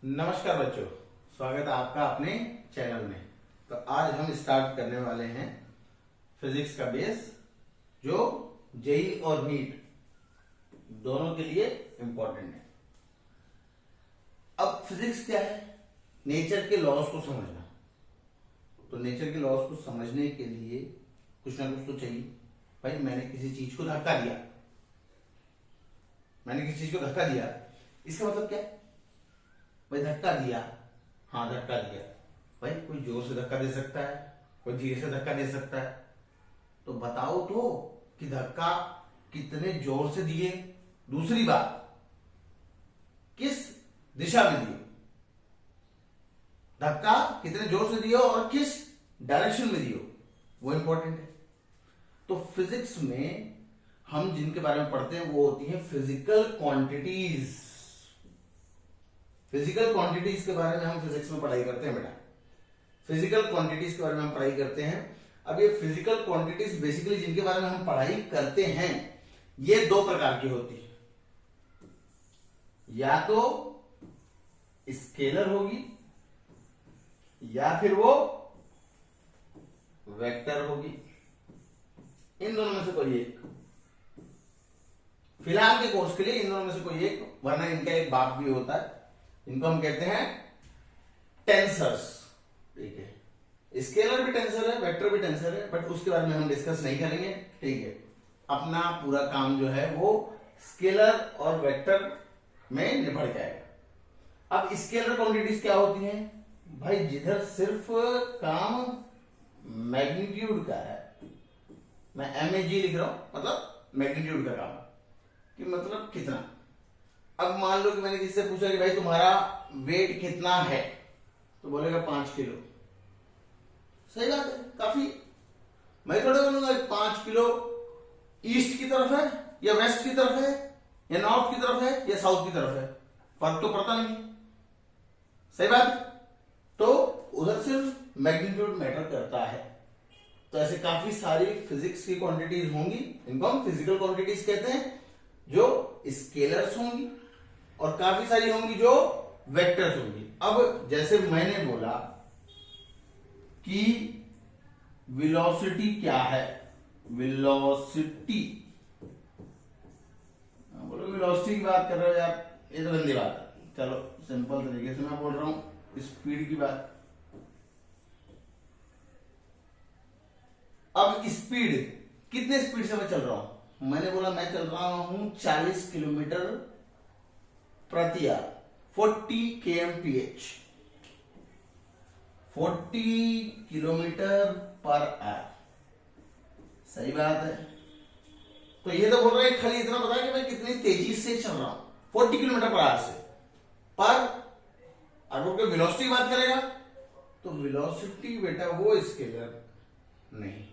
नमस्कार बच्चों, स्वागत है आपका अपने चैनल में। तो आज हम स्टार्ट करने वाले हैं फिजिक्स का बेस, जो जेई और नीट दोनों के लिए इंपॉर्टेंट है। अब फिजिक्स क्या है? नेचर के लॉज को समझना। तो नेचर के लॉज को समझने के लिए कुछ ना कुछ तो चाहिए। भाई मैंने किसी चीज को धक्का दिया, इसका मतलब क्या है? भाई धक्का दिया, हाँ धक्का दिया। भाई कोई जोर से धक्का दे सकता है, कोई धीरे से धक्का दे सकता है। तो बताओ तो कि धक्का कितने जोर से दिए, दूसरी बात किस दिशा में दिए, धक्का कितने जोर से दियो और किस डायरेक्शन में दियो, वो इंपॉर्टेंट है। तो फिजिक्स में हम जिनके बारे में पढ़ते हैं वो होती है फिजिकल क्वांटिटीज। फिजिकल क्वांटिटीज के बारे में हम फिजिक्स में पढ़ाई करते हैं बेटा। फिजिकल क्वांटिटीज के बारे में हम पढ़ाई करते हैं। अब ये फिजिकल क्वांटिटीज बेसिकली जिनके बारे में हम पढ़ाई करते हैं, ये दो प्रकार की होती है। या तो स्केलर होगी या फिर वो वेक्टर होगी। इन दोनों में से कोई एक, फिलहाल के कोर्स के लिए इन दोनों में से कोई एक, वरना इनका एक बाप भी होता है। इनको हम कहते हैं टेंसर्स। ठीक है, स्केलर भी टेंसर है, वेक्टर भी टेंसर है, बट उसके बारे में हम डिस्कस नहीं करेंगे। ठीक है, अपना पूरा काम जो है वो स्केलर और वेक्टर में निपट जाएगा। अब स्केलर क्वांटिटीज क्या होती हैं? भाई जिधर सिर्फ काम मैग्नीट्यूड का है, मैं MAG लिख रहा हूं, मतलब मैग्नीट्यूड का काम, कि मतलब कितना। अब मान लो कि मैंने किससे पूछा कि भाई तुम्हारा वेट कितना है, तो बोलेगा 5 किलो। सही बात है, काफी। मैं थोड़ा बोलूंगा 5 किलो ईस्ट की तरफ है या वेस्ट की तरफ है या नॉर्थ की तरफ है या साउथ की तरफ है, फर्क तो पड़ता नहीं। सही बात है। तो उधर सिर्फ मैग्नीट्यूड मैटर करता है। तो ऐसे काफी सारी फिजिक्स की क्वांटिटीज होंगी, इनको हम फिजिकल क्वांटिटीज कहते हैं, जो स्केलर्स होंगी, और काफी सारी होंगी जो वेक्टर्स होंगी। अब जैसे मैंने बोला कि वेलोसिटी क्या है, वेलोसिटी, बोलो वेलोसिटी की बात कर रहे हो यार, ये तो गंदी बात है। चलो सिंपल तरीके से मैं बोल रहा हूं स्पीड की बात। अब स्पीड, कितने स्पीड से मैं चल रहा हूं? मैंने बोला मैं चल रहा हूं 40 किलोमीटर प्रति hour, 40 kmph, 40 kilometre per hour. सही बात है। तो ये तो बोल रहा है खाली इतना बता कि मैं कितनी तेजी से चल रहा हूं, 40 किलोमीटर पर आवर से। पर अगर कोई वेलोसिटी की बात करेगा तो वेलोसिटी बेटा वो स्केलर नहीं,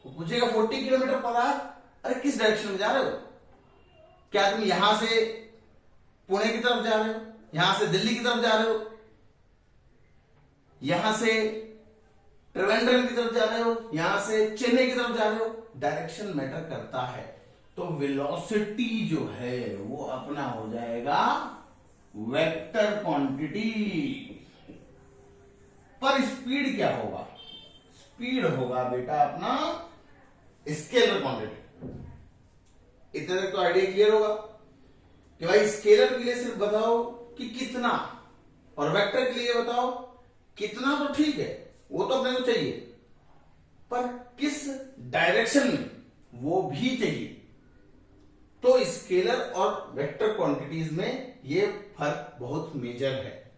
वो पूछेगा 40 किलोमीटर पर आवर, अरे किस डायरेक्शन में जा रहे हो? क्या तुम यहां से पुणे की तरफ जा रहे हो, यहां से दिल्ली की तरफ जा रहे हो, यहां से त्रिवेंद्रम की तरफ जा रहे हो, यहां से चेन्नई की तरफ जा रहे हो? डायरेक्शन मैटर करता है। तो वेलोसिटी जो है वो अपना हो जाएगा वेक्टर क्वांटिटी। पर स्पीड क्या होगा? स्पीड होगा बेटा अपना स्केलर क्वांटिटी। इतने तक तो आइडिया क्लियर होगा कि भाई स्केलर के लिए सिर्फ बताओ कि कितना, और वेक्टर के लिए बताओ कितना। तो ठीक है, वो तो अपने को चाहिए, पर किस डायरेक्शन में, वो भी चाहिए। तो स्केलर और वेक्टर क्वांटिटीज में ये फर्क बहुत मेजर है।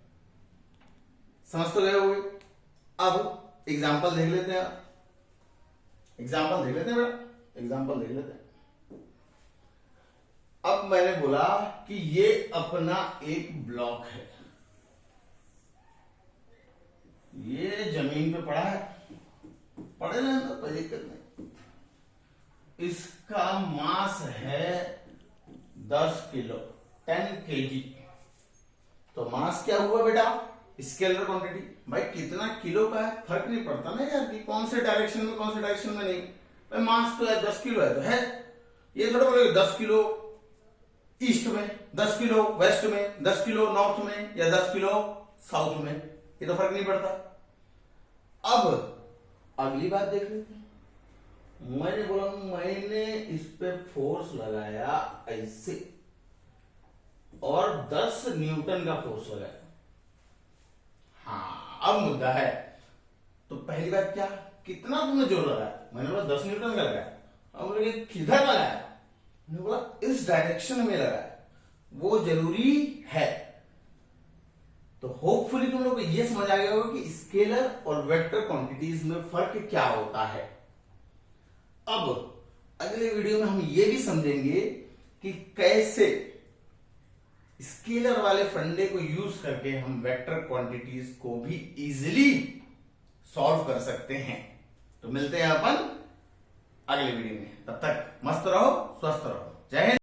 समझ तो गए होंगे। अब एग्जांपल देख लेते हैं, एग्जांपल देख लेते हैं। अब मैंने बोला कि ये अपना एक ब्लॉक है, ये जमीन पे पड़ा है, पड़े ना तो कोई दिक्कत नहीं। इसका मास है 10 किलो, 10 kg। तो मास क्या हुआ बेटा? Scalar quantity. भाई कितना किलो का है फर्क नहीं पड़ता ना यार, कि कौन से डायरेक्शन में कौन से डायरेक्शन में नहीं। भाई मास तो है 10 किलो है तो है, ये थोड़ा बोले 10 किलो ईस्ट में, 10 किलो वेस्ट में, 10 किलो नॉर्थ में, या 10 किलो साउथ में, ये तो फर्क नहीं पड़ता। अब अगली बात देख लेते हैं। मैंने बोला मैंने इस पे फोर्स लगाया ऐसे और 10 न्यूटन का फोर्स लगाया। हाँ, अब मुद्दा है, तो पहली बात क्या, कितना तुमने जोर लगाया? मैंने बोला 10 न्यूटन का लगाया। अब बोले किधर लगाया? मैंने बोला इस डायरेक्शन में लगाया, वो जरूरी है। तो होपफुली तुम लोग को ये समझ आ गया होगा कि स्केलर और वेक्टर क्वांटिटीज में फर्क क्या होता है। अब अगले वीडियो में हम ये भी समझेंगे कि कैसे स्केलर वाले फंडे को यूज करके हम वेक्टर क्वांटिटीज को भी इजीली सॉल्व कर सकते हैं। तो मिलते हैं अपन अगले वीडियो में, तब तक मस्त रहो, स्वस्थ रहो, जय हिंद।